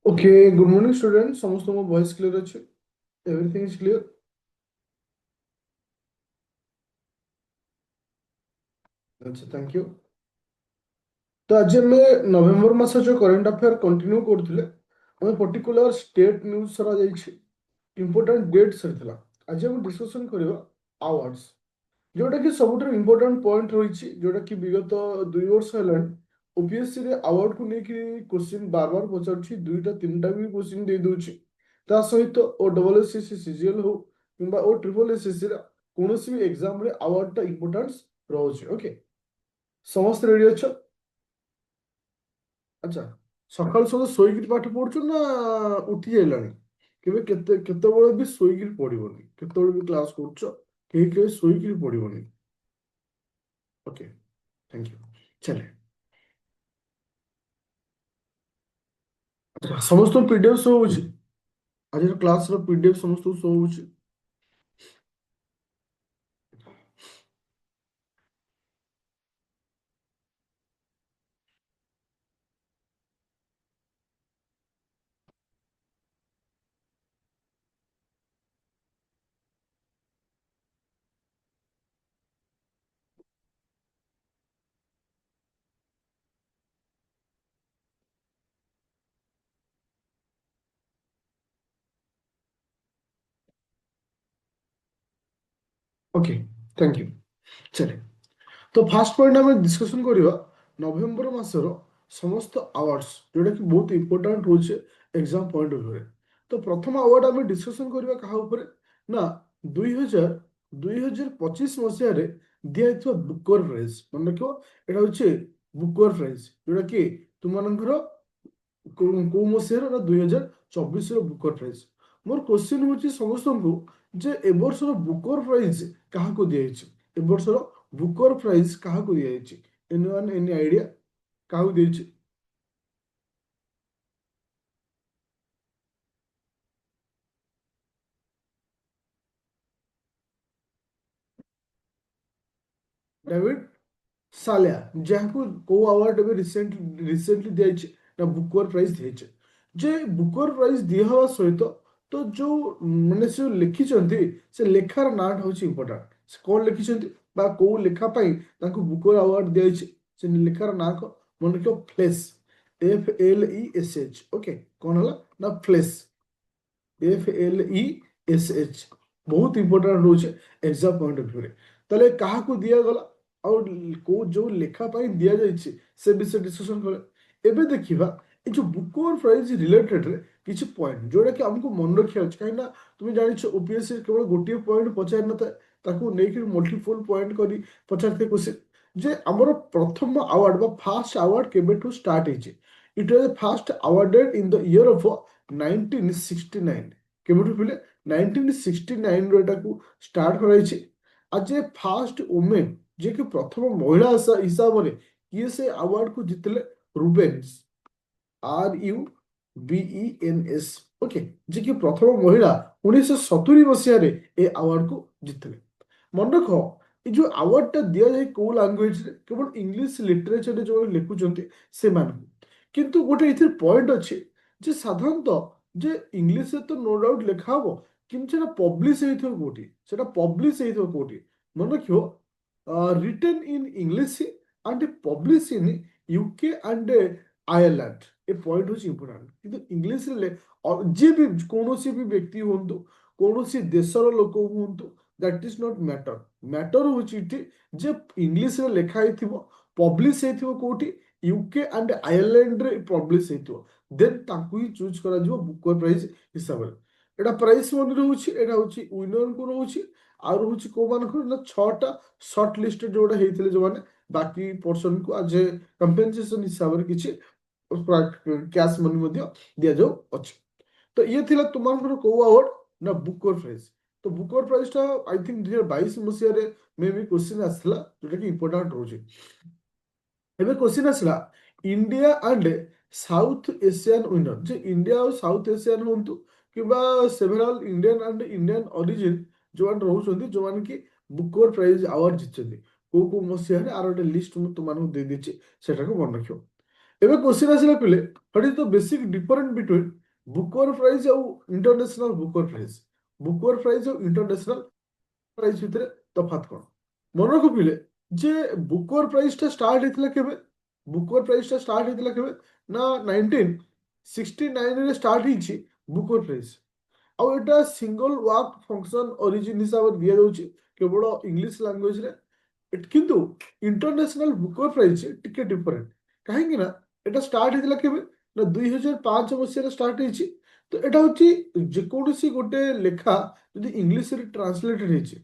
Okay, good morning, students. ସମସ୍ତଙ୍କ voice clear ଅଛି? Everything is clear? ଆଚ୍ଛା, thank you. ତ ଆଜି ଆମେ ନଭେମ୍ବର ମାସ ଯୋଉ କରେଣ୍ଟ ଆଫେୟାର କଣ୍ଟିନ୍ୟୁ କରୁଥିଲେ, ଆମେ ପର୍ଟିକୁଲାର ଷ୍ଟେଟ୍ ନ୍ୟୁଜ୍ ସରା ଯାଇଛି, ଇମ୍ପୋର୍ଟାଣ୍ଟ ଡେଟ୍ସ ଥିଲା। ଆଜି ଆମେ ଡିସ୍କସନ୍ କରିବା ଆୱାର୍ଡସ୍, ଯୋଉଟା କି ସବୁଠାରୁ ଇମ୍ପୋର୍ଟାଣ୍ଟ ପଏଣ୍ଟ ରହିଛି, ଯୋଉଟା କି ବିଗତ 2 ବର୍ଷ ହେଲାଣି ଓପିଏସସି ରେ ଆୱାର୍ଡକୁ ନେଇକି କ୍ୱେଶ୍ଚିନ୍ ବାର ବାର ପଚାରୁଛି, ଦୁଇଟା ତିନିଟା ବି କ୍ୱେଶ୍ଚିନ୍ ଦେଇ ଦଉଛି। ତା ସହିତ ଓ ଡବଲ ଏସଏସସି ସିଜିଏଲ ହଉ କିମ୍ବା ଓ ଟ୍ରିପଲ ଏସଏସସି ର କୌଣସି ବି ଏକ୍ସାମରେ ଆୱାର୍ଡଟା ଇମ୍ପୋର୍ଟାନ୍ସ ରହୁଛି। ଓକେ, ସମସ୍ତେ ରେଡି ଅଛ? ଆଚ୍ଛା, ସକାଳୁ ସକାଳୁ ଶୋଇକିରି ପାଠ ପଢୁଛ ନା ଉଠି ଯାଇଲାଣି? କେବେ କେତେବେଳେ ବି ଶୋଇକିରି ପଢିବନି, କେତେବେଳେ ବି କ୍ଲାସ କରୁଛ କେହି କେହି ଶୋଇକିରି ପଢିବନି। Okay, thank you. ଚାଲେ, ଆଚ୍ଛା, ସମସ୍ତଙ୍କୁ ପିଡିଏଫ୍ ଶୋ ହଉଛି? ଆଜିର କ୍ଲାସର ପିଡିଏଫ୍ ସମସ୍ତଙ୍କୁ ଶୋ ହଉଛି? Okay, thank you. ଚାଲେ, ତ ଫାର୍ଷ୍ଟ ପଏଣ୍ଟ ଆମେ ଡିସ୍କସନ୍ କରିବା ନଭେମ୍ବର ମାସର ସମସ୍ତ ଆୱାର୍ଡସ୍, ଯୋଉଟାକି ବହୁତ ଇମ୍ପୋର୍ଟାଣ୍ଟ ରହୁଛି ଏକ୍ସାମ୍ ପଏଣ୍ଟ ଅଫ୍ ଭ୍ୟୁରେ। ତ ପ୍ରଥମ ଆୱାର୍ଡ ଆମେ ଡିସ୍କସନ୍ କରିବା କାହା ଉପରେ ନା, 2025 ମସିହାରେ ଦିଆଯାଇଥିବା ବୁକର ପ୍ରାଇଜ୍। ମନେ ରଖିବ, ଏଇଟା ହଉଛି ବୁକର ପ୍ରାଇଜ୍, ଯୋଉଟାକି ତୁମମାନଙ୍କର କୋଉ ମସିହାର ନା 2024ର ବୁକର ପ୍ରାଇଜ୍। ମୋର କ୍ୱେଶ୍ଚିନ୍ ହଉଛି ସମସ୍ତଙ୍କୁ ଯେ ଏ ବର୍ଷର ବୁକର ପ୍ରାଇଜ୍ କାହାକୁ ଦିଆଯାଇଛି? ଏ ବର୍ଷର ବୁକର ପ୍ରାଇଜ୍ କାହାକୁ ଦିଆଯାଇଛି? ଏନି ଏନି ଆଇଡିଆ କାହାକୁ ଦେଇଛି? ଡେଭିଡ୍ ସାଲିଆ, ଯାହାକୁ କୋଉ ଆୱାର୍ଡ ଏବେ ରିସେଣ୍ଟଲି ଦିଆଯାଇଛି ନା ବୁକର ପ୍ରାଇଜ୍ ଦିଆଯାଇଛି। ଯେ ବୁକର ପ୍ରାଇଜ୍ ଦିଆ ହେବା ସହିତ ତ ଯୋଉ ମାନେ ସେ ଲେଖିଛନ୍ତି ସେ ଲେଖାର ନାଁଟା ହଉଛି ଇମ୍ପୋର୍ଟାଣ୍ଟ। ସେ କଣ ଲେଖିଛନ୍ତି ବା କୋଉ ଲେଖା ପାଇଁ ତାଙ୍କୁ ବୁକର ଆୱାର୍ଡ ଦିଆଯାଇଛି? ସେ ଲେଖାର ନାଁ କଣ? ମନେ ରଖିବ, ଫ୍ଲେସ୍, FLESH। ଓକେ, କଣ ହେଲା ନା ଫ୍ଲେସ୍, FLESH। ବହୁତ ଇମ୍ପୋର୍ଟାଣ୍ଟ ରହୁଛି ଏକ୍ସାମ୍ ପଏଣ୍ଟ ଅଫ୍ ଭ୍ୟୁରେ। ତାହେଲେ କାହାକୁ ଦିଆଗଲା ଆଉ କୋଉ ଯୋଉ ଲେଖା ପାଇଁ ଦିଆଯାଇଛି ସେ ବିଷୟରେ ଡିସ୍କସନ୍ କଲେ। ଏବେ ଦେଖିବା ଏ ଯୋଉ ବୁକର ପ୍ରାଇଜ୍ ରିଲେଟେଡରେ କିଛି ପଏଣ୍ଟ ଯୋଉଟା କି ଆମକୁ ମନେ ରଖିବା ଅଛି, କାହିଁକି ନା তুমি ଜାଣିଛ ଓପିଏସସି କେବଳ ଗୋଟିଏ ପଏଣ୍ଟ ପଚାରି ନଥାଏ, ତାକୁ ନେଇକି ମଲ୍ଟିପୁଲ ପଏଣ୍ଟ କରି ପଚାରିଥାଏ କ୍ୱେଶ୍ଚିନ୍। ଯେ ଆମର ପ୍ରଥମ ଆୱାର୍ଡ ବା ଫାର୍ଷ୍ଟ ଆୱାର୍ଡ କେବେଠୁ ଷ୍ଟାର୍ଟ ହେଇଛି? It was first awarded in the year of 1969। କେବେଠୁ ପିଲେ? 1969ରୁ ଏଟାକୁ ଷ୍ଟାର୍ଟ କରାଯାଇଛି। ଆଜ ଏ ଫାର୍ଷ୍ଟ ଓମେନ୍, ଯିଏକି ପ୍ରଥମ ମହିଳା ହିସାବରେ କିଏ ସେ ଆୱାର୍ଡକୁ ଜିତିଲେ? Rubens, RUBENS। ଓକେ, ଯିଏକି ପ୍ରଥମ ମହିଳା 1970 ମସିହାରେ ଏ ଆୱାର୍ଡକୁ ଜିତିଲେ। ମନେ ରଖ, ଏ ଯୋଉ ଆୱାର୍ଡଟା ଦିଆଯାଏ କୋଉ ଲାଙ୍ଗୁଏଜରେ? କେବଳ ଇଂଲିଶ ଲିଟରେଚରରେ ଯୋଉ ଲେଖୁଛନ୍ତି ସେମାନଙ୍କୁ। କିନ୍ତୁ ଗୋଟେ ଏଥିରେ ପଏଣ୍ଟ ଅଛି ଯେ ସାଧାରଣତଃ ଯେ ଇଂଲିଶରେ ତ ନୋ ଡାଉଟ୍ ଲେଖା ହବ, କିନ୍ତୁ ସେଟା ପବ୍ଲିଶ ହେଇଥିବ କୋଉଠି? ସେଟା ପବ୍ଲିଶ ହେଇଥିବ କୋଉଠି? ମନେ ରଖିବ, written in English and published in UK and Ireland. ଏ ପଏଣ୍ଟ ହଉଛି ଇମ୍ପୋର୍ଟାଣ୍ଟ। କିନ୍ତୁ ଇଂଲିଶରେ ଯିଏ ବି କୌଣସି ବି ବ୍ୟକ୍ତି ହୁଅନ୍ତୁ, କୌଣସି ଦେଶର ଲୋକ ହୁଅନ୍ତୁ, that is not matter. Matter ହଉଛି ଏଠି ଯେ ଇଂଲିଶରେ ଲେଖା ହେଇଥିବ, ପବ୍ଲିଶ ହେଇଥିବ କୋଉଠି? UK ଆଣ୍ଡ ଆୟାରଲାଣ୍ଡରେ ପବ୍ଲିଶ ହେଇଥିବ, ଦେନ୍ ତାଙ୍କୁ ହିଁ ଚୁଜ୍ କରାଯିବ ବୁକର ପ୍ରାଇଜ୍ ହିସାବରେ। ଏଟା ପ୍ରାଇସ୍ ମନି ରହୁଛି, ଏଟା ହଉଛି ୱିନରଙ୍କୁ ରହୁଛି। ଆଉ ରହୁଛି କୋଉମାନଙ୍କର ନା 6ଟା ସର୍ଟ ଲିଷ୍ଟ ଯୋଉଟା ହେଇଥିଲେ, ଯୋଉମାନେ ବାକି ପର୍ସନକୁ ଆଜ ଏ କମ୍ପେନସେସନ ହିସାବରେ କିଛି କ୍ୟାଶ ମନି ମଧ୍ୟ ଦିଆଯାଉ ଅଛି। ତ ଇଏ ଥିଲା ତୁମମାନଙ୍କର କୋଉ ଆୱାର୍ଡ ନା ବୁକର ପ୍ରାଇଜ୍। ତ ବୁକର ପ୍ରାଇଜ୍ ଟା ଆଇ ଥିଙ୍କ 2022 ମସିହାରେ ମେ ବି କ୍ୱେଶ୍ଚିନ୍ ଆସିଥିଲା, ଯୋଉଟା କି ଇମ୍ପୋର୍ଟାଣ୍ଟ ରହୁଛି। ଏବେ କ୍ୱେଶ୍ଚିନ୍ ଆସିଲା India and south Asian winner. ଯେ ଇଣ୍ଡିଆ ଆଉ ସାଉଥ ଏସିଆନ୍ ହୁଅନ୍ତୁ କିମ୍ବା ସେଭେରାଲ ଇଣ୍ଡିଆନ୍ ଆଣ୍ଡ ଇଣ୍ଡିଆନ୍ ଅରିଜିନ୍ ଯୋଉମାନେ ରହୁଛନ୍ତି, ଯୋଉମାନେ କି ବୁକର ପ୍ରାଇଜ୍ ଆୱାର୍ଡ ଜିତିଛନ୍ତି କୋଉ କୋଉ ମସିହାରେ, ଆର ଗୋଟେ ଲିଷ୍ଟ ମୁଁ ତୁମମାନଙ୍କୁ ଦେଇଦେଇଛି, ସେଟାକୁ ମନେ ରଖିବ। ଏବେ क्वेश्चन ଆସିଲା ପିଲେ, what is the basic difference between Booker prize ଆଉ ଇଣ୍ଟରନ୍ୟାସନାଲ ବୁକର ପ୍ରାଇଜ? ବୁକର ପ୍ରାଇଜ ଆଉ ଇଣ୍ଟରନ୍ୟାସନାଲ ପ୍ରାଇଜ ଭିତରେ ତଫାତ କଣ? ମନେ ରଖିଲେ ଯେ ବୁକର ପ୍ରାଇଜଟା ଷ୍ଟାର୍ଟ ହେଇଥିଲା କେବେ? ବୁକର ପ୍ରାଇଜଟା ଷ୍ଟାର୍ଟ ହେଇଥିଲା କେବେ? ନା 1969ରେ ଷ୍ଟାର୍ଟ ହେଇଛି ବୁକର ପ୍ରାଇଜ। ଆଉ ଏଟା ସିଙ୍ଗଲ ୱାର୍କ ଫଙ୍କସନ ଅରିଜିନ ହିସାବରେ ଦିଆଯାଉଛି କେବଳ ଇଂଲିଶ ଲାଙ୍ଗୁଏଜରେ। କିନ୍ତୁ ଇଣ୍ଟରନ୍ୟାସନାଲ ବୁକର ପ୍ରାଇଜ ଟିକେ ଡିଫରେଣ୍ଟ। କାହିଁକି ନା এটা ଷ୍ଟାର୍ଟ ହେଇଥିଲା କେବେ? ନା 2005 ମସିହାରେ ଷ୍ଟାର୍ଟ ହେଇଛି। ତ ଏଟା ହଉଛି ଯେକୌଣସି ଗୋଟେ ଲେଖା ଯଦି ଇଂଲିଶରେ ଟ୍ରାନ୍ସଲେଟେଡ ହେଇଛି,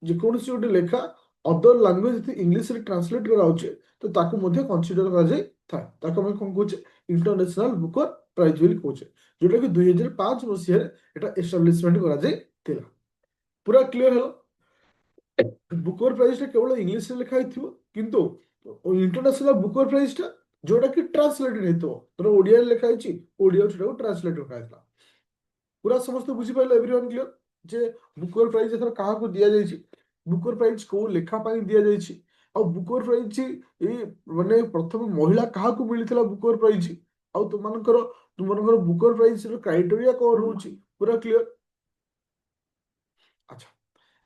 ଯେକୌଣସି ଗୋଟେ ଲେଖା ଅଦର ଲାଙ୍ଗୁଏଜ ଯଦି ଇଂଲିଶରେ ଟ୍ରାନ୍ସଲେଟ କରାଯାଉଛି ତ ତାକୁ ମଧ୍ୟ କନସିଡର କରାଯାଇଥାଏ। ତାକୁ ଆମେ କଣ କହୁଛେ? ଇଣ୍ଟରନ୍ୟାସନାଲ ବୁକର ପ୍ରାଇଜ ବୋଲି କହୁଛେ, ଯୋଉଟା କି 2005 ମସିହାରେ এটা ଏଷ୍ଟାବ୍ଲିଶମେଣ୍ଟ କରାଯାଇଥିଲା। ପୁରା କ୍ଲିୟର ହେଲା? ବୁକର ପ୍ରାଇଜଟା କେବଳ ଇଂଲିଶରେ ଲେଖା ହେଇଥିବ, କିନ୍ତୁ ଇଣ୍ଟରନ୍ୟାସନାଲ ବୁକର ପ୍ରାଇଜଟା ଯୋଉଟା କି ଟ୍ରାନ୍ସଲେଟେଡ ହେଇଥିବ, ଧର ଓଡ଼ିଆରେ ଲେଖା ହେଇଛି, ଓଡ଼ିଆରୁ ସେଟାକୁ ଟ୍ରାନ୍ସଲେଟ କରାଯାଇଥିଲା। ପୁରା ସମସ୍ତେ ବୁଝିପାରିଲେ? ଏଭ୍ରିୱାନ୍ କ୍ଲିୟର ଯେ ବୁକର ପ୍ରାଇଜ ଏଥର କାହାକୁ ଦିଆଯାଇଛି, ବୁକର ପ୍ରାଇଜ କୋଉ ଲେଖା ପାଇଁ ଦିଆଯାଇଛି, ଆଉ ବୁକର ପ୍ରାଇଜ ଏଇ ମାନେ ପ୍ରଥମ ମହିଳା କାହାକୁ ମିଳିଥିଲା ବୁକର ପ୍ରାଇଜ, ଆଉ ତୁମମାନଙ୍କର ବୁକର ପ୍ରାଇଜର କ୍ରାଇଟେରିଆ କଣ ରହୁଛି? ପୁରା କ୍ଲିୟର? ଆଚ୍ଛା,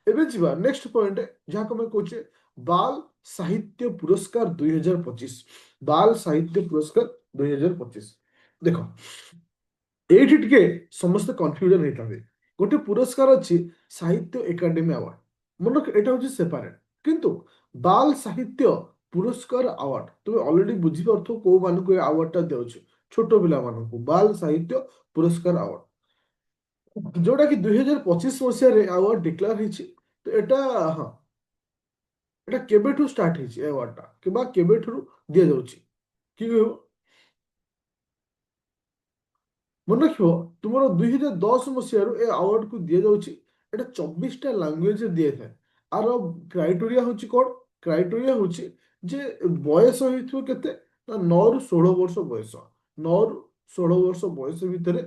ଏବେ ଯିବା ନେକ୍ସଟ ପଏଣ୍ଟ, ଯାହାକୁ ଆମେ କହୁଛେ ବାଲ ସାହିତ୍ୟ ପୁରସ୍କାର 2025। ବାଲ ସାହିତ୍ୟ ପୁରସ୍କାର 2025। ଦେଖ, ଏଇଠି ଟିକେ ସମସ୍ତେ କନଫ୍ୟୁଜନ ହେଇଥାନ୍ତି। ଗୋଟେ ପୁରସ୍କାର ଅଛି ସାହିତ୍ୟ ଏକାଡେମୀ ଆୱାର୍ଡ, ମନେ ଏଇଟା ହଉଛି ସେପାରେଟ। କିନ୍ତୁ ବାଲ ସାହିତ୍ୟ ପୁରସ୍କାର ଆୱାର୍ଡ ତୁମେ ଅଲରେଡି ବୁଝିପାରୁଥିବ କୋଉ ମାନଙ୍କୁ ଏ ଆୱାର୍ଡଟା ଦିଆଯାଉଛି? ଛୋଟ ପିଲାମାନଙ୍କୁ ବାଲ ସାହିତ୍ୟ ପୁରସ୍କାର ଆୱାର୍ଡ, ଯୋଉଟା କି 2025 ମସିହାରେ ଆୱାର୍ଡ ଡିକ୍ଲେୟାର ହେଇଛି। ତ ଏଟା, ହଁ, ଏଟା କେବେଠୁ ଷ୍ଟାର୍ଟ ହେଇଛି ଏ ଆୱାର୍ଡଟା, କିମ୍ବା କେବେଠାରୁ ଦିଆଯାଉଛି କି କହିବ? ମନେ ରଖିବ, ତୁମର 2010 ମସିହାରୁ ଏ ଆୱାର୍ଡକୁ ଦିଆଯାଉଛି। ଏଟା 24ଟା ଲାଙ୍ଗୁଏଜରେ ଦିଆଯାଇଥାଏ। ଆର କ୍ରାଇଟେରିଆ ହଉଛି କଣ? କ୍ରାଇଟେରିଆ ହଉଛି ଯେ ବୟସ ହେଇଥିବ କେତେ? ନା 9 ରୁ 16 ବର୍ଷ ବୟସ। 9 ରୁ 16 ବର୍ଷ ବୟସ ଭିତରେ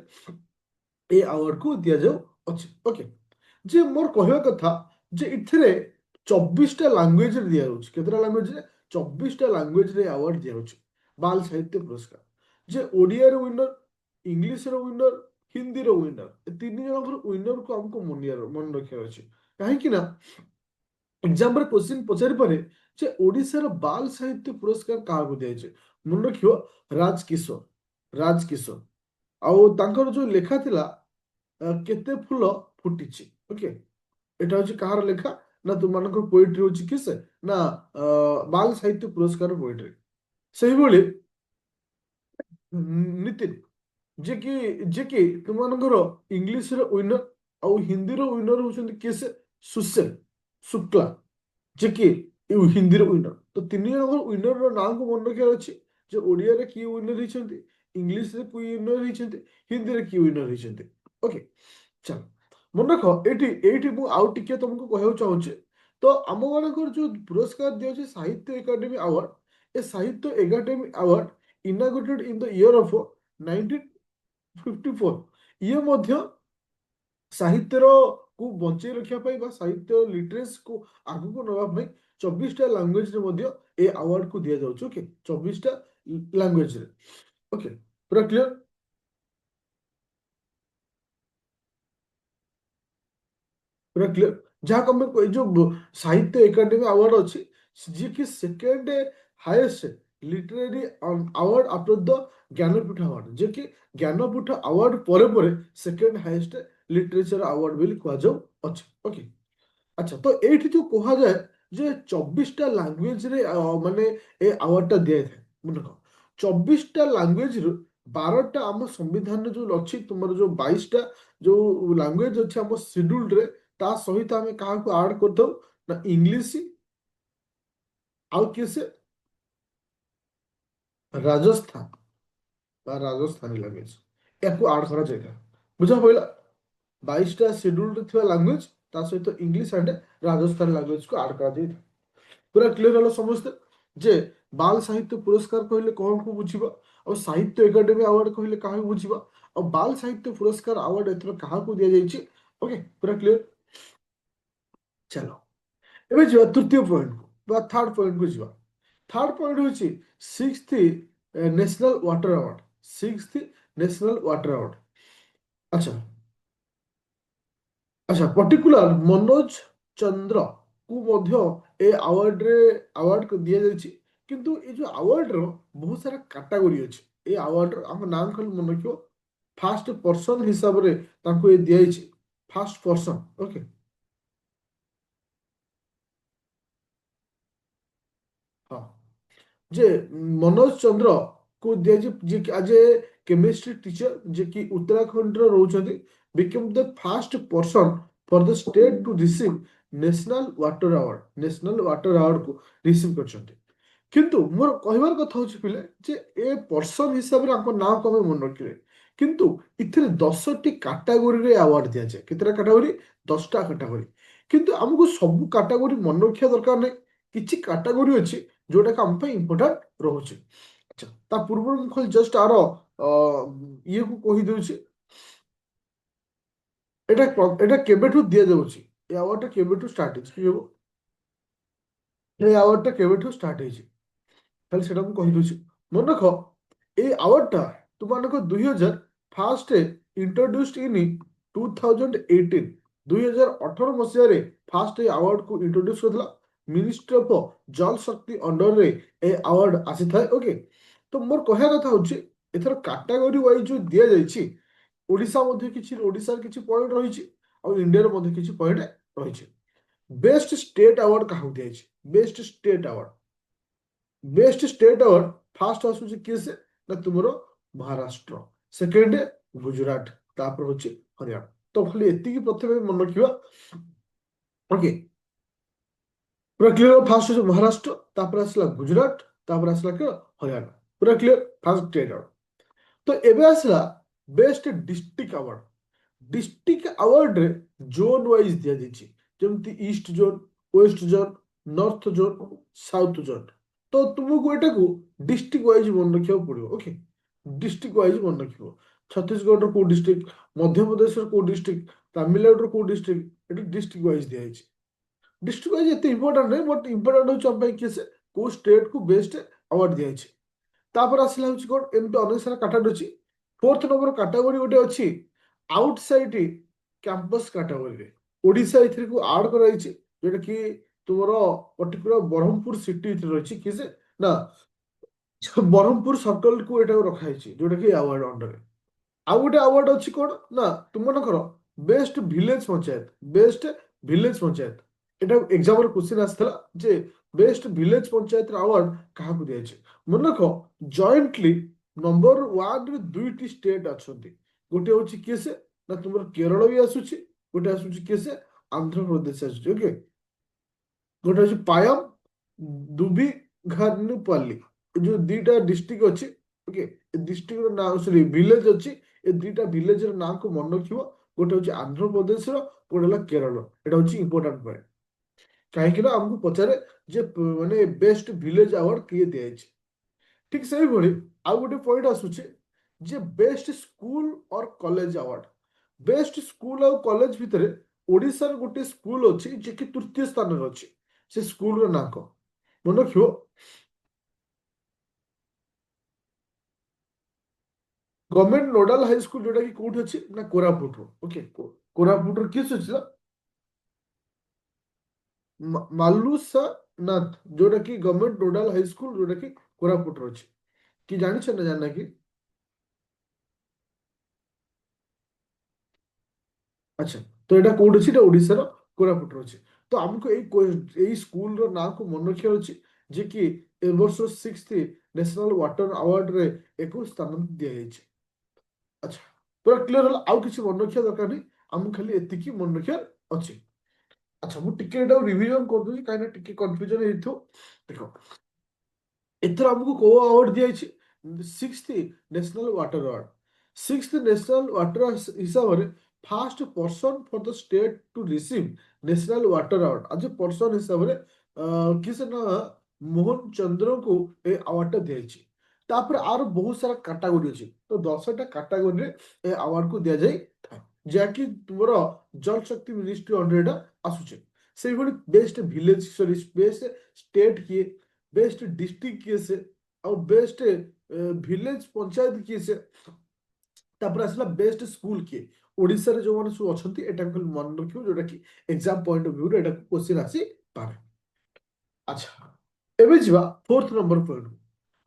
ଏ ଆୱାର୍ଡକୁ ଦିଆଯାଉଅଛି। ଓକେ, ଯେ ମୋର କହିବା କଥା ଯେ ଏଥିରେ 24ଟା ଲାଙ୍ଗୁଏଜରେ ଦିଆଯାଉଛି। କେତେଟା ଲାଙ୍ଗୁଏଜରେ? 24ଟା ଲାଙ୍ଗୁଏଜରେ ଆୱାର୍ଡ ଦିଆଯାଉଛି ବାଲ ସାହିତ୍ୟ ପୁରସ୍କାର। ଯେ ଓଡ଼ିଆର ୱିନର, ଇଂଲିଶର ୱିନର, ହିନ୍ଦୀର ୱିନର, ଏ ତିନି ଜଣଙ୍କର ୱିନରକୁ ଆମକୁ ମନେ ରଖିବାର ଅଛି। କାହିଁକି ନା ଏକ୍ସାମ୍ରେ କ୍ୱେଶ୍ଚିନ୍ ପଚାରିପାରେ ଯେ ଓଡ଼ିଶାର ବାଲ ସାହିତ୍ୟ ପୁରସ୍କାର କାହାକୁ ଦିଆଯାଇଛି? ମନେ ରଖିବ, ରାଜକିଶୋର। ରାଜକିଶୋର ଆଉ ତାଙ୍କର ଯୋଉ ଲେଖା ଥିଲା କେତେ ଫୁଲ ଫୁଟିଛି। ଓକେ, এটা হচ্ছে কাହାର ଲେଖା? ନା ତୁମମାନଙ୍କର ପୋଏଟ୍ରି ହଉଛି କିସ? ନା ବାଲ ସାହିତ୍ୟ ପୁରସ୍କାର ପୋଏଟ୍ରି। ସେଇଭଳି ନିତିନ, ଯେ କି ତୁମମାନଙ୍କର ଇଂଲିଶର ୱିନର ଆଉ ହିନ୍ଦୀର ୱିନର ହଉଛନ୍ତି କିଏ? ସେ ସୁଶୀଲ ଶୁକ୍ଲା, ଯେ କି ହିନ୍ଦୀର ୱିନର। ତ ତିନି ଜଣଙ୍କର ୱିନରର ନାଁକୁ ମନେ ରଖିବାର ଅଛି ଯେ ଓଡ଼ିଆରେ କିଏ ୱିନର ହେଇଛନ୍ତି, ଇଂଲିଶରେ କିଏ ୱିନର ହେଇଛନ୍ତି, ହିନ୍ଦୀରେ କିଏ ୱିନର ହେଇଛନ୍ତି। ଓକେ, ଚାଲ ମନେ ରଖ। ଏଇଠି ଏଇଠି ମୁଁ ଆଉ ଟିକେ ତମକୁ କହିବାକୁ ଚାହୁଁଛି। ତ ଆମମାନଙ୍କର ଯୋଉ ପୁରସ୍କାର ଦିଆଯାଉଛି ସାହିତ୍ୟ ଏକାଡେମୀ ଆୱାର୍ଡ, ଏ Sahitya academy award inaugurated in the year of 1954। ଇଏ ମଧ୍ୟ ସାହିତ୍ୟର କୁ ବଞ୍ଚେଇ ରଖିବା ପାଇଁ ବା ସାହିତ୍ୟ ଲିଟରେସିକୁ ଆଗକୁ ନେବା ପାଇଁ 24ଟା ଲାଙ୍ଗୁଏଜରେ ମଧ୍ୟ ଏ ଆୱାର୍ଡକୁ ଦିଆଯାଉଛି। ଓକେ, 24ଟା ଲାଙ୍ଗୁଏଜରେ। ଓକେ, ପୁରା କ୍ଲିୟର? ପୁରା କ୍ଲିୟର? ଯାହାକୁ ଆମେ ଏଇ ଯୋଉ ସାହିତ୍ୟ ଏକାଡେମୀ ଆୱାର୍ଡ ଅଛି, ଯିଏକି second highest literary award after the Jnanpith award, ଯିଏକି ଜ୍ଞାନପୀଠ ଆୱାର୍ଡ ପରେ ପରେ ସେକେଣ୍ଡ ହାଏଷ୍ଟ ଲିଟରେଚର ଆୱାର୍ଡ ବୋଲି କୁହାଯାଉଅଛି। ଓକେ, ଆଚ୍ଛା, ତ ଏଇଠି ଯୋଉ କୁହାଯାଏ ଯେ 24ଟା ଲାଙ୍ଗୁଏଜରେ ମାନେ ଏ ଆୱାର୍ଡଟା ଦିଆଯାଇଥାଏ। ମନେ ରଖ, 24ଟା ଲାଙ୍ଗୁଏଜରୁ 12ଟା ଆମ ସମ୍ବିଧାନରେ ଯୋଉ ଅଛି, ତୁମର ଯୋଉ 22ଟା ଯୋଉ ଲାଙ୍ଗୁଏଜ ଅଛି ଆମ ସିଡ୍ୟୁଲରେ, ତା ସହିତ ଆମେ କାହାକୁ ଆଡ କରିଥାଉ? ନା ଇଂଲିଶ, ଆଉ କିଏ ସେ? ରାଜସ୍ଥାନ ବା ରାଜସ୍ଥାନୀ ଲାଙ୍ଗୁଏଜ, ୟାକୁ ଆଡ କରାଯାଇଥାଏ। ବୁଝା ପଇଲା? 22ଟା ସିଡ୍ୟୁଲରେ ଥିବା ଲାଙ୍ଗୁଏଜ ତା ସହିତ ଇଂଲିଶ ଆଣ୍ଡ ରାଜସ୍ଥାନ ଲାଙ୍ଗୁଏଜକୁ ଆଡ କରାଯାଇଥାଏ। ପୁରା କ୍ଲିୟର ହେଲା ସମସ୍ତେ ଯେ ବାଲ ସାହିତ୍ୟ ପୁରସ୍କାର କହିଲେ କଣକୁ ବୁଝିବା, ଆଉ ସାହିତ୍ୟ ଏକାଡେମୀ ଆୱାର୍ଡ କହିଲେ କାହାକୁ ବୁଝିବା, ଆଉ ବାଲ ସାହିତ୍ୟ ପୁରସ୍କାର ଆୱାର୍ଡ ଏଥର କାହାକୁ ଦିଆଯାଇଛି? ଓକେ, ପୁରା କ୍ଲିୟର? ଚାଲ ଏବେ ଯିବା ତୃତୀୟ ପଏଣ୍ଟକୁ ବା ଥାର୍ଡ ପଏଣ୍ଟକୁ ଯିବା। ଥାର୍ଡ ପଏଣ୍ଟ ହେଉଛି sixth national water award, sixth national water award. ଆଚ୍ଛା ଆଚ୍ଛା, ପର୍ଟିକୁଲାର ମନୋଜ ଚନ୍ଦ୍ର କୁ ମଧ୍ୟ ଏ ଆୱାର୍ଡରେ ଆୱାର୍ଡ ଦିଆଯାଇଛି। କିନ୍ତୁ ଏ ଯୋଉ ଆୱାର୍ଡର ବହୁତ ସାରା କାଟାଗୋରୀ ଅଛି। ଏ ଆୱାର୍ଡର ଆମ ନାଁ ଖାଲି ମନେ ରଖିବ, ଫାଷ୍ଟ ପର୍ସନ ହିସାବରେ ତାଙ୍କୁ ଏ ଦିଆଯାଇଛି, ଫାଷ୍ଟ ପର୍ସନ। ଓକେ, ହଁ, ଯେ ମନୋଜ ଚନ୍ଦ୍ର କୁ ଦିଆଯାଇଛି, ଯିଏ ଆଜ ଏ କେମିଷ୍ଟ୍ରି ଟିଚର, ଯିଏକି ଉତ୍ତରାଖଣ୍ଡରେ ରହୁଛନ୍ତି, become the first person for the state to receive national water award, national water ଆୱାର୍ଡକୁ ରିସିଭ୍ କରିଛନ୍ତି। କିନ୍ତୁ ମୋର କହିବାର କଥା ହଉଛି ପିଲେ, ଯେ ଏ ପର୍ସନ ହିସାବରେ ଆମ ନାଁ କମେ ମନେ ରଖିବେ, କିନ୍ତୁ ଏଥିରେ 10ଟି କାଟାଗୋରୀରେ ଆୱାର୍ଡ ଦିଆଯାଏ। କେତେଟା କାଟାଗୋରୀ? 10ଟା କାଟାଗୋରୀ। କିନ୍ତୁ ଆମକୁ ସବୁ କାଟାଗୋରୀ ମନେ ରଖିବା ଦରକାର ନାହିଁ। କିଛି କାଟାଗୋରୀ ଅଛି ଯୋଉଟାକି ଆମ ପାଇଁ ଇମ୍ପୋର୍ଟାଣ୍ଟ ରହୁଛି। ଆଚ୍ଛା, ତା ପୂର୍ବରୁ ମୁଁ ଖାଲି ଜଷ୍ଟ ଆର ଇଏକୁ କହିଦେଉଛି, ଏଟା କେବେଠୁ ଦିଆଯାଉଛି, ଏ ଆୱାର୍ଡଟା କେବେଠୁ ଷ୍ଟାର୍ଟ ହେଇଛି, କି ହବ, ଏ ଆୱାର୍ଡଟା କେବେଠୁ ଷ୍ଟାର୍ଟ ହେଇଛି, ତାହେଲେ ସେଟା ମୁଁ କହିଦଉଛି। ମନେ ରଖ, এই আওয়ার্ডটা তোমাকে 2001 ইন্ট্রোডিউসড ইন 2018, 2018 মସିହାରେ ଫାଷ୍ଟ ଏ ଆୱାର୍ଡକୁ ଇଣ୍ଟ୍ରୋଡ୍ୟୁସ କରିଥିଲା। Ministry of Jal Shakti ଅଣ୍ଡରରେ A award ଆସିଥାଏ। ଓକେ, ତ ମୋର କହିବା କଥା ହଉଛି, ଏଥର କାଟାଗୋରୀ ୱାଇଜ ଯୋଉ ଦିଆଯାଇଛି, ଓଡ଼ିଶାର କିଛି ପଏଣ୍ଟ ରହିଛି, ଆଉ ଇଣ୍ଡିଆର ମଧ୍ୟ କିଛି ପଏଣ୍ଟ ରହିଛି। ବେଷ୍ଟ ଷ୍ଟେଟ୍ ଆୱାର୍ଡ କାହାକୁ ଦିଆଯାଇଛି? Best state award, best state award first ଆସୁଛି କିଏ ସେ, ନା ତୁମର ମହାରାଷ୍ଟ୍ର, ସେକେଣ୍ଡ ଗୁଜୁରାଟ, ତାପରେ ହଉଛି ହରିୟାଣା। ତ ଖାଲି ଏତିକି ପ୍ରଥମେ ମନେ ରଖିବା। ଓକେ, ପୁରା କ୍ଲିୟର? ଫାଷ୍ଟ ହଉଛି ମହାରାଷ୍ଟ୍ର, ତାପରେ ଆସିଲା ଗୁଜୁରାଟ, ତାପରେ ଆସିଲା କି ହରିୟାଣା। ପୁରା କ୍ଲିୟର? First state award. ତ ଏବେ ଆସିଲା ବେଷ୍ଟ ଡିଷ୍ଟ୍ରିକ୍ଟ ଆୱାର୍ଡ। ଡିଷ୍ଟ୍ରିକ୍ଟ ଆୱାର୍ଡରେ ଜୋନ୍ ୱାଇଜ ଦିଆଯାଇଛି, ଯେମିତି east zone, west zone, north zone, south zone. ତ ତୁମକୁ ଏଟାକୁ ଡିଷ୍ଟ୍ରିକ୍ଟ ୱାଇଜ ମନେ ରଖିବାକୁ ପଡିବ। ଓକେ, ଡିଷ୍ଟ୍ରିକ୍ଟ ୱାଇଜ ମନେ ରଖିବ। ଛତିଶଗଡ଼ର କୋଉ ଡିଷ୍ଟ୍ରିକ୍ଟ, ମଧ୍ୟପ୍ରଦେଶର କୋଉ ଡିଷ୍ଟ୍ରିକ୍ଟ, ତାମିଲନାଡୁର କୋଉ ଡିଷ୍ଟ୍ରିକ୍ଟ, ଏଠି ଡିଷ୍ଟ୍ରିକ୍ଟ ୱାଇଜ ଦିଆଯାଇଛି। ଡିଷ୍ଟ୍ରିକ୍ଟ ୱାଇଜ ଏତେ ଇମ୍ପୋର୍ଟାଣ୍ଟ ନାହିଁ, ବଟ୍ ଇମ୍ପୋର୍ଟାଣ୍ଟ ହଉଛି ଆମ ପାଇଁ କିଏ ସେ, କୋଉ ଷ୍ଟେଟକୁ ବେଷ୍ଟ ଆୱାର୍ଡ ଦିଆଯାଇଛି। ତାପରେ ଆସିଲା ହଉଛି କ'ଣ, ଏମିତି ଅନେକ ସାରା କାଟାଗୋରୀ ଅଛି। ଫୋର୍ଥ ନମ୍ବର କାଟାଗୋରୀ ଗୋଟେ ଅଛି ଆଉଟସାଇଡ କ୍ୟାମ୍ପସ କାଟାଗୋରୀରେ। ଓଡ଼ିଶା ଏଥିକୁ ଆଡ୍ କରାଯାଇଛି, ଯୋଉଟା କି ତୁମର ପର୍ଟିକୁଲାର ବ୍ରହ୍ମପୁର ସିଟି ଭିତରେ ରହିଛି। କି ସେ, ନା ବ୍ରହ୍ମପୁର ସର୍କଲକୁ ଏଟାକୁ ରଖାଯାଇଛି, ଯୋଉଟା କି ଆୱାର୍ଡ ଅଣ୍ଡରରେ। ଆଉ ଗୋଟେ ଆୱାର୍ଡ ଅଛି କ'ଣ, ନା ତୁମମାନଙ୍କର best village panchayat, best village panchayat. ଏଟା ଏକ୍ସାମରେ କ୍ୱେଶ୍ଚିନ୍ ଆସିଥିଲା, ଯେ ବେଷ୍ଟ ଭିଲେଜ ପଞ୍ଚାୟତର ଆୱାର୍ଡ କାହାକୁ ଦିଆଯାଇଛି। ମନେ ରଖ, ଜଏଣ୍ଟଲି ନମ୍ବର ୱାନରେ ଦୁଇଟି ଷ୍ଟେଟ୍ ଅଛନ୍ତି। ଗୋଟେ ହଉଛି କିଏ ସେ, ନା ତୁମର କେରଳ ବି ଆସୁଛି, ଗୋଟେ ଆସୁଛି କିଏ ସେ, ଆନ୍ଧ୍ରପ୍ରଦେଶ ଆସୁଛି। ଓକେ, ଗୋଟେ ହଉଛି ପାୟମ, ଦୁବି ଘାନୁପାଲି, ଏ ଯୋଉ ଦିଟା ଡିଷ୍ଟ୍ରିକ୍ଟ ଅଛି। ଓକେ, ଏ ଡିଷ୍ଟ୍ରିକ୍ଟର ନାଁ, ସରି ଭିଲେଜ ଅଛି, ଏ ଦିଟା ଭିଲେଜର ନାଁକୁ ମନେ ରଖିବ। ଗୋଟେ ହଉଛି ଆନ୍ଧ୍ରପ୍ରଦେଶର, ଗୋଟେ ହେଲା କେରଳ। ଏଟା ହଉଛି ଇମ୍ପୋର୍ଟାଣ୍ଟ ପଏଣ୍ଟ, କାହିଁକି ନା ଆମକୁ ପଚାରେ ଯେ ମାନେ ବେଷ୍ଟ ଭିଲେଜ ଆୱାର୍ଡ କିଏ ଦିଆଯାଇଛି। ଠିକ ସେଇଭଳି ଆଉ ଗୋଟେ ପଏଣ୍ଟ ଆସୁଛି, ଯେ ବେଷ୍ଟ ସ୍କୁଲ ଅର କଲେଜ ଆୱାର୍ଡ। ବେଷ୍ଟ ସ୍କୁଲ ଆଉ କଲେଜ ଭିତରେ ଓଡ଼ିଶାର ଗୋଟେ ସ୍କୁଲ ଅଛି, ଯିଏକି ତୃତୀୟ ସ୍ଥାନରେ ଅଛି। ସେ ସ୍କୁଲର ନାଁ କଣ, ମନେ ରଖିବ। ଗଭର୍ଣ୍ଣମେଣ୍ଟ ନୋଡାଲ ହାଇସ୍କୁଲ, ଯୋଉଟା କି କୋଉଠି ଅଛି, ନା କୋରାପୁଟର। ଓକେ, କୋରାପୁଟର କିଏ ଅଛି, ମାଲୁସା ନାଥ, ଯୋଉଟା କି ଗଭର୍ଣ୍ଣମେଣ୍ଟ ନୋଡାଲ ହାଇସ୍କୁଲ, ଯୋଉଟା କି କୋରାପୁଟରେ ଅଛି। କି ଜାଣିଛ ନା ଜାଣିନା କି? ଆଚ୍ଛା, ତ ଏଇଟା କୋଉଠି ଅଛି? ଏଇଟା ଓଡ଼ିଶାର କୋରାପୁଟରେ ଅଛି। ତ ଆମକୁ ଏଇ ସ୍କୁଲର ନାଁକୁ ମନେ ରଖିବାର ଅଛି, ଯେ କି ଏ ବର୍ଷ ସିକ୍ସଥ ନ୍ୟାସନାଲ ୱାଟର ଆୱାର୍ଡରେ ଏକୁ ସ୍ଥାନ ଦିଆଯାଇଛି। ଆଚ୍ଛା, ପୁରା କ୍ଲିୟର ହେଲା? ଆଉ କିଛି ମନେ ରଖିବା ଦରକାର ନାହିଁ, ଆମକୁ ଖାଲି ଏତିକି ମନେ ରଖିବାର ଅଛି। ଆଚ୍ଛା, ମୁଁ ଟିକେ ଏଟାକୁ ରିଭିଜନ କରିଦଉଛି, କାହିଁକିନା ଟିକେ କନଫ୍ୟୁଜନ ହେଇଥିବ। ଦେଖ, ଏଥର ଆମକୁ କୋଉ ଆୱାର୍ଡ ଦିଆଯାଇଛି? Sixth national water award. Sixth national water ହିସାବରେ first person for the state to receive national water award, ଆଜ ଏ ପର୍ସନ ହିସାବରେ କିଏ ସେ, ନା ମୋହନ ଚନ୍ଦ୍ରଙ୍କୁ ଏ ଆୱାର୍ଡଟା ଦିଆଯାଇଛି। ତାପରେ ଆର ବହୁତ ସାରା କାଟାଗୋରୀ ଅଛି, ତ 10ଟା କାଟାଗୋରୀରେ ଏ ଆୱାର୍ଡକୁ ଦିଆଯାଇଥାଏ, ଯାହାକି ତୁମର ଜଳ ଶକ୍ତି ମିନିଷ୍ଟ୍ରି ଅଣ୍ଡର ଏଟା ଆସୁଛି। ସେଇଭଳି ବେଷ୍ଟ ଭିଲେଜ, ସରି ବେଷ୍ଟ ଷ୍ଟେଟ୍ କିଏ, ବେଷ୍ଟ ଡିଷ୍ଟ୍ରିକ୍ଟ କିଏ ସେ, ଆଉ ବେଷ୍ଟ ଭିଲେଜ ପଞ୍ଚାୟତ କିଏ ସେ, ତାପରେ ଆସିଲା ବେଷ୍ଟ ସ୍କୁଲ କିଏ। ଓଡିଶାରେ ଯୋଉମାନେ ସବୁ ଅଛନ୍ତି ଏଟାକୁ ଖାଲି ମନେ ରଖିବ, ଯୋଉଟା କି ଏକ୍ସାମ ପଏଣ୍ଟ ଅଫ ଭ୍ୟୁରେ ଏଟାକୁ କ୍ୱେଶ୍ଚିନ୍ ଆସିପାରେ। ଆଚ୍ଛା, ଏବେ ଯିବା ଫୋର୍ଥ ନମ୍ବର ପଏଣ୍ଟ।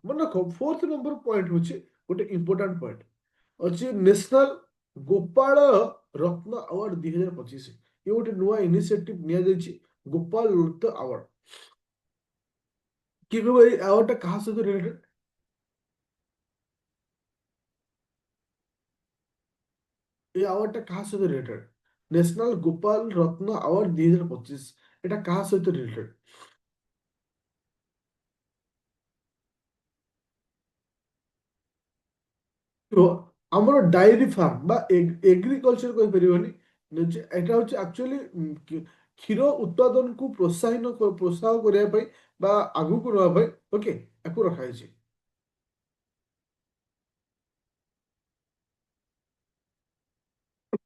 ମନେ ରଖ ଫୋର୍ଥ ନମ୍ବର ପଏଣ୍ଟ ହଉଛି ଗୋଟେ ଇମ୍ପୋର୍ଟାଣ୍ଟ ପଏଣ୍ଟ, ଅଛି ନ୍ୟାସନାଲ ଗୋପାଳ ରତ୍ନ ଆୱାର୍ଡ 2025। ଇଏ ଗୋଟେ ନୂଆ ଇନିସିଏଟିଭ ନିଆଯାଇଛି, ଗୋପାଳ ରତ୍ନ ଆୱାର୍ଡ। କିଏ କହିବ ଏଇ ଆୱାର୍ଡଟା କାହା ସହିତ ରିଲେଟେଡ? এই ଆୱାର୍ଡଟା କାହା ସହିତ ରିଲେଟେଡ? ନ୍ୟାସନାଲ ଗୋପାଳ ରତ୍ନ ଆୱାର୍ଡ 2025, এটা କାହା ସହିତ ରିଲେଟେଡ? ଆମର ଡାଇରୀ ଫାର୍ମ ବା ଏଗ୍ରିକଲଚର କହିପାରିବନି, ଏଟା ହଉଛି ଆକ୍ଚୁଆଲି କ୍ଷୀର ଉତ୍ପାଦନକୁ ପ୍ରୋତ୍ସାହନ କରିବା ପାଇଁ ବା ଆଗକୁ ନେବା ପାଇଁ, ଓକେ, ୟାକୁ ରଖାଯାଇଛି।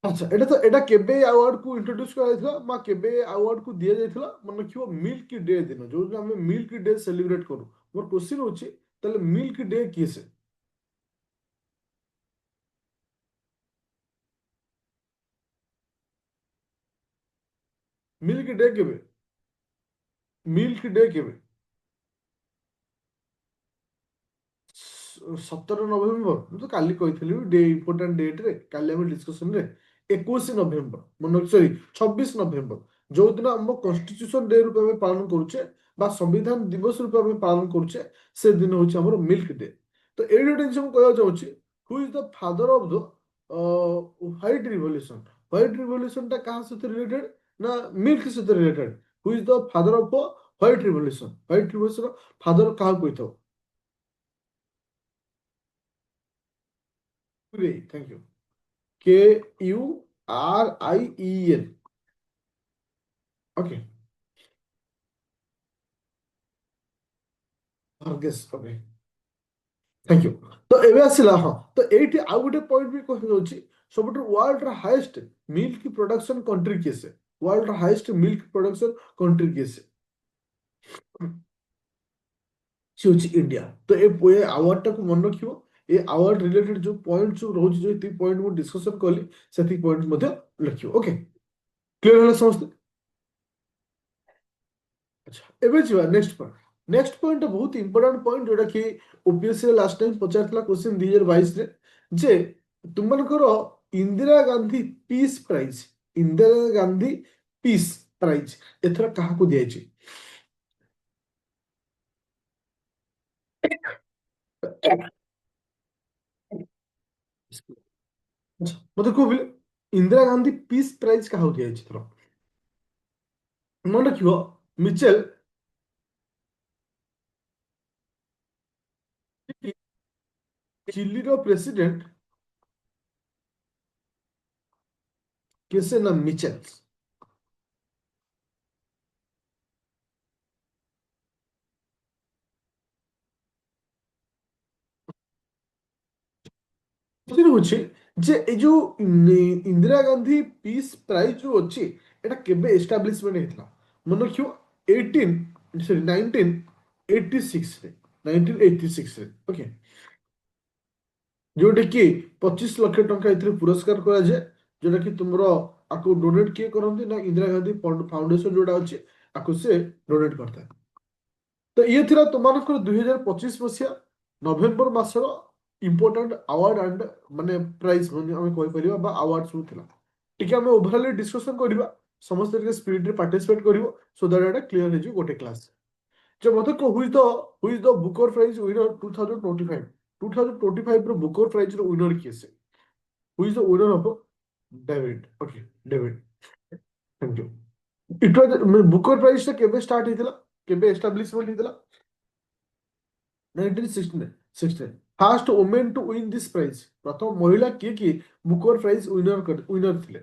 ଆଚ୍ଛା, ଏଟା କେବେ ଆୱାର୍ଡକୁ ଇଣ୍ଟ୍ରୋଡ୍ୟୁସ କରାଯାଇଥିଲା ବା କେବେ ଆୱାର୍ଡକୁ ଦିଆଯାଇଥିଲା? ମନେ ରଖିବ ମିଲ୍କ ଡେ ଦିନ, ଯୋଉଦିନ ଆମେ ମିଲ୍କ ଡେ ସେଲିବ୍ରେଟ କରୁ। ମୋର କ୍ୱେଶ୍ଚିନ୍ ହଉଛି ତାହେଲେ ମିଲ୍କ ଡେ କିଏ ସେ? ମିଲ୍କ ଡେ କେବେ? ମିଲ୍କ ଡେ କେବେ? 17 ନଭେମ୍ବର। ମୁଁ ତ କାଲି କହିଥିଲି ଡେ ଇମ୍ପୋର୍ଟାଣ୍ଟ ଡେଟ୍ରେ, କାଲି ଆମେ ଡିସ୍କସନରେ 21 ନଭେମ୍ବର, ମନେ, ସରି, 26 ନଭେମ୍ବର, ଯୋଉଦିନ ଆମ କନଷ୍ଟିଟ୍ୟୁସନ ଡେ ରୂପେ ଆମେ ପାଳନ କରୁଛେ ବା ସମ୍ବିଧାନ ଦିବସ ରୂପେ ଆମେ ପାଳନ କରୁଛେ, ସେଦିନ ହଉଛି ଆମର ମିଲ୍କ ଡେ। ତ ଏଇଠି ଗୋଟେ ଜିନିଷ ମୁଁ କହିବାକୁ ଚାହୁଁଛି, who is the father of the white revolution? White ରିଭଲ୍ୟୁସନଟା କାହା ସହିତ ରିଲେଟେଡ? ନା ମିଲ୍କ ସହିତ related. Who is the father of white revolution? White revolution father କାହାକୁ କହିଥାଉ? Thank you. KURIEN। ओके, हर्गेस, ओके, थैंक यू। तो एबे आसिला, हाँ, तो एठी आउ गोटे पॉइंट भी कहि दउची, सबटु वर्ल्ड रा हाईएस्ट मिल्क प्रोडक्शन कंट्री केसे? वर्ल्ड रा हाईएस्ट मिल्क प्रोडक्शन कंट्री केसे? से होची इंडिया। तो ए अवार्ड टाକୁ ମନେ ରଖିବ। ए अवार्ड रिलेटेड जो पॉइंट जो रहुची, जो ती पॉइंट मु डिस्कशन कली, सेति पॉइंट मध्ये लिखियो। ओके, क्लियर होला समस्त? अच्छा, एबे ଯିବା ନେକ୍ସଟ ପଏଣ୍ଟ। ନେକ୍ସଟ ପଏଣ୍ଟ ବହୁତ ଇମ୍ପୋର୍ଟାଣ୍ଟ ପଏଣ୍ଟ, ଯୋଉଟା କି ଓପିଏସସି ଲାଷ୍ଟ ଟାଇମ ପଚାରିଥିଲା କ୍ୱେଶ୍ଚିନ୍ 2022 ରେ, ଯେ ତୁମମାନଙ୍କର Indira Gandhi peace prize, Indira Gandhi peace prize ଏଥର କାହାକୁ ଦିଆଯାଇଛି? ଆଚ୍ଛା, ମତେ କୁହ, ଇନ୍ଦିରା ଗାନ୍ଧୀ ପିସ୍ ପ୍ରାଇଜ କାହାକୁ ଦିଆଯାଇଛି ଏଥର? ମନେ ରଖିବ ମିଚେଲ, ଚିଲିର ପ୍ରେସିଡେଣ୍ଟ କିଏ ସେ? ନା ମିଚେଲ। ସେଠି ହଉଛି ଯେ ଏଇ ଯୋଉ ଇନ୍ଦିରା ଗାନ୍ଧୀ ପିସ୍ ପ୍ରାଇଜ ଯୋଉ ଅଛି, ଏଟା କେବେ ଏଷ୍ଟାବ୍ଲିଶମେଣ୍ଟ ହେଇଥିଲା? ମନେ ରଖିବ 1986ରେ, 1986ରେ, ଓକେ। ଯୋଉଟା କି 25 ଲକ୍ଷ ଟଙ୍କା ଏଥିରେ ପୁରସ୍କାର କରାଯାଏ, ଯୋଉଟା କି ତୁମର ଆକୁ ଡୋନେଟ କିଏ କରନ୍ତି? ନା ଇନ୍ଦିରା ଗାନ୍ଧୀ ଫାଉଣ୍ଡେସନ ଯୋଉଟା ଅଛି, ଆକୁ ସେ ଡୋନେଟ କରିଥାଏ। ତ ଇଏ ଥିଲା ତୁମମାନଙ୍କର 2025 ନଭେମ୍ବର ମାସର ଇମ୍ପୋର୍ଟାଣ୍ଟ ଆୱାର୍ଡ ଆଣ୍ଡ ମାନେ ପ୍ରାଇଜ ଆମେ କହିପାରିବା ବା ଆୱାର୍ଡ ସବୁ ଥିଲା। ଟିକେ ଆମେ ଓଭରାଲି ଡିସ୍କସନ କରିବା, ସମସ୍ତେ ଟିକେ ସ୍ପିଡରେ ପାର୍ଟିସିପେଟ କରିବ, ସୋ ଦ୍ୟାଟ ଏଟା କ୍ଲିୟର ହେଇଯିବ ଗୋଟେ କ୍ଲାସ। ଯେ ମତେ କହ, who is the Booker prize winner 2025? 2025 ର ବୁକର ପ୍ରାଇଜ ର ୱିନର କିଏ ସେ? Who is the winner of? David, okay, David, thank you. It was Booker prize ଟା କେବେ ଷ୍ଟାର୍ଟ ହେଇଥିଲା, କେବେ ଏଷ୍ଟାବ୍ଲିଶମେଣ୍ଟ ହେଇଥିଲା? 1916। First woman to win this prize, ପ୍ରଥମ ମହିଳା କିଏ କିଏ ବୁକର ପ୍ରାଇଜ ୱିନର ଥିଲେ?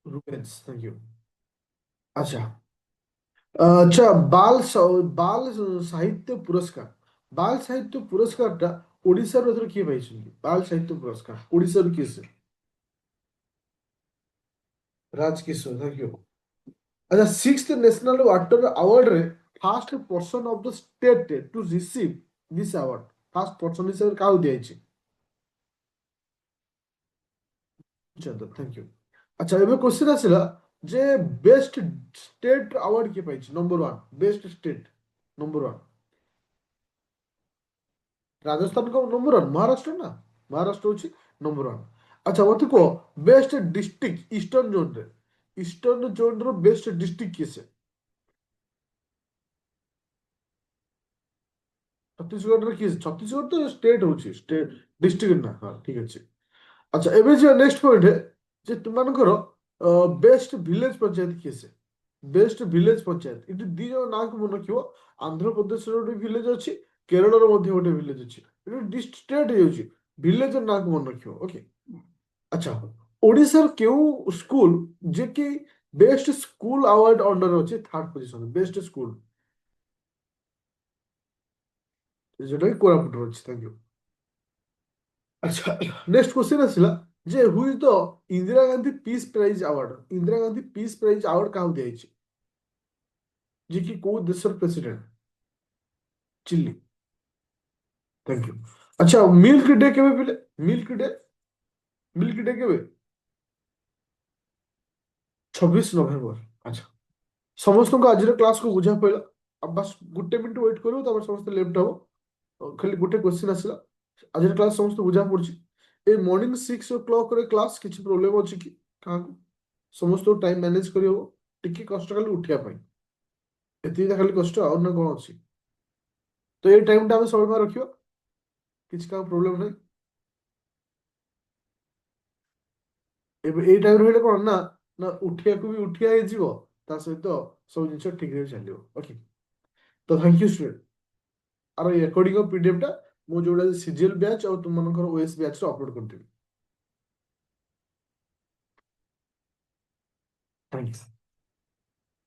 Rubens, thank you. ଆଚ୍ଛା, ଆଚ୍ଛା, ବାଲ ସାହିତ୍ୟ ପୁରସ୍କାର, ବାଲ ସାହିତ୍ୟ ପୁରସ୍କାରଟା ଓଡିଶାରୁ ଏଥର କିଏ ପାଇଛନ୍ତି? ବାଲ ସାହିତ୍ୟ ପୁରସ୍କାର ଓଡିଶାରୁ କିଏ ସେ? Raj Kishore, thank you. ଆଚ୍ଛା, 6th ନ୍ୟାସନାଲ ୱାଟର ଆୱାର୍ଡରେ first person of the state to receive this award first person হিসেবে কাউ দিয়েছে চন্দ্র থ্যাংক ইউ আচ্ছা ଏବେ কোশ্চেন ଆସିଲା ଯେ ବେଷ୍ଟ ଷ୍ଟେଟ୍ ଆୱାର୍ଡ କିଏ ପାଇଛି number 1 best state number 1 Rajasthan କଣ ନମ୍ବର 1 ମହାରାଷ୍ଟ୍ର ନା ମହାରାଷ୍ଟ୍ର ହଉଛି ନମ୍ବର 1 ଆଚ୍ଛା ମତେ କୁହ ବେଷ୍ଟ ଡିଷ୍ଟ୍ରିକ୍ଟ ଇଷ୍ଟର୍ଣ୍ଣ ଜୋନ୍ର ବେଷ୍ଟ ଡିଷ୍ଟ୍ରିକ୍ଟ କିଏ ସେ ଛତିଶଗଡ଼ରେ କିଏ ଛତିଶଗଡ଼ ତ ଷ୍ଟେଟ୍ ହଉଛି ଷ୍ଟେଟ୍ ଡିଷ୍ଟ୍ରିକ୍ଟ ନା ହଁ ଠିକ ଅଛି ଆଚ୍ଛା ଏବେ ଯିବା ନେକ୍ସଟ ପଏଣ୍ଟ ଯେ ତୁମମାନଙ୍କର ବେଷ୍ଟ ଭିଲେଜ ପଞ୍ଚାୟତ କିଏ ସେ ବେଷ୍ଟ ଭିଲେଜ ପଞ୍ଚାୟତ ଏଠି ଦି ଜଣ ନାଁକୁ ମନେ ରଖିବ ଆନ୍ଧ୍ରପ୍ରଦେଶର ଗୋଟେ ଭିଲେଜ ଅଛି କେରଳର ମଧ୍ୟ ଗୋଟେ ଭିଲେଜ ଅଛି ଏଠି ଷ୍ଟେଟ୍ ହେଇଯାଉଛି ଭିଲେଜର ନାଁକୁ ମନେ ରଖିବ ଓକେ ଆଚ୍ଛା ଓଡ଼ିଶାର କେଉଁ ସ୍କୁଲ ଯେ କି ବେଷ୍ଟ ସ୍କୁଲ ଆୱାର୍ଡ ଅଣ୍ଡର ଅଛି ଥାର୍ଡ ପୋଜିସନ ବେଷ୍ଟ ସ୍କୁଲ যেটা কি কোরাপুটর ଅଛି থ্যাংক ইউ আচ্ছা নেক্সট কোশ্চেন ଆସିଲା যে who is the Indira Gandhi peace prize award Indira Gandhi peace prize award কাହାକୁ ଦିଆଯାଇଛି ଯେ କି କୋଉ ଦେଶର ପ୍ରେସିଡେଣ୍ଟ ଚିଲି থ্যাংক ইউ আচ্ছা ମିଲ୍କ ଡେ କେବେ ପିଲେ ମିଲ୍କ ଡେ କେବେ 26 ନଭେମ୍ବର ଆଚ୍ଛା ସମସ୍ତଙ୍କୁ ଆଜିର କ୍ଲାସକୁ ବୁଝା ପଇଲା ଆଉ ବାସ୍ ଗୋଟେ ମିନିଟ୍ ୱେଟ୍ କରିବ ତାପରେ ସମସ୍ତେ ଲେଫ୍ଟ ହବ ଖାଲି ଗୋଟେ କ୍ୱେଶ୍ଚିନ୍ ଆସିଲା ଆଜିର କ୍ଲାସ୍ ସମସ୍ତେ ବୁଝା ପଡୁଛି ଏ ମର୍ଣ୍ଣିଂ 6 o'clockରେ କ୍ଲାସ୍ କିଛି ପ୍ରୋବ୍ଲେମ୍ ଅଛି କି କାହାକୁ ସମସ୍ତଙ୍କୁ ଟାଇମ୍ ମ୍ୟାନେଜ କରିହବ ଟିକେ କଷ୍ଟ ଖାଲି ଉଠିବା ପାଇଁ ଏତିକି ଖାଲି କଷ୍ଟ ଆଉ ନା କଣ ଅଛି ତ ଏଇ ଟାଇମ୍ଟା ଆମେ ସବୁବେଳେ ରଖିବା କିଛି କାହାକୁ ପ୍ରୋବ୍ଲେମ୍ ନାହିଁ ଏବେ ଏଇ ଟାଇମ୍ ରହିଲେ କଣ ନା ନା ଉଠିବାକୁ ବି ଉଠିଆ ହେଇଯିବ ତା ସହିତ ସବୁ ଜିନିଷ ଠିକରେ ଚାଲିବ ଓକେ ତ thank you student are recording of PDF ଟା ମୁଁ ଯୋଉଟା ସିଜିଏଲ ବ୍ୟାଚ୍ ଆଉ ତୁମମାନଙ୍କର ଓଏସ୍ ବ୍ୟାଚ୍ ରେ ଅପଲୋଡ୍ କରିଦେବି ଥ୍ୟାଙ୍କସ୍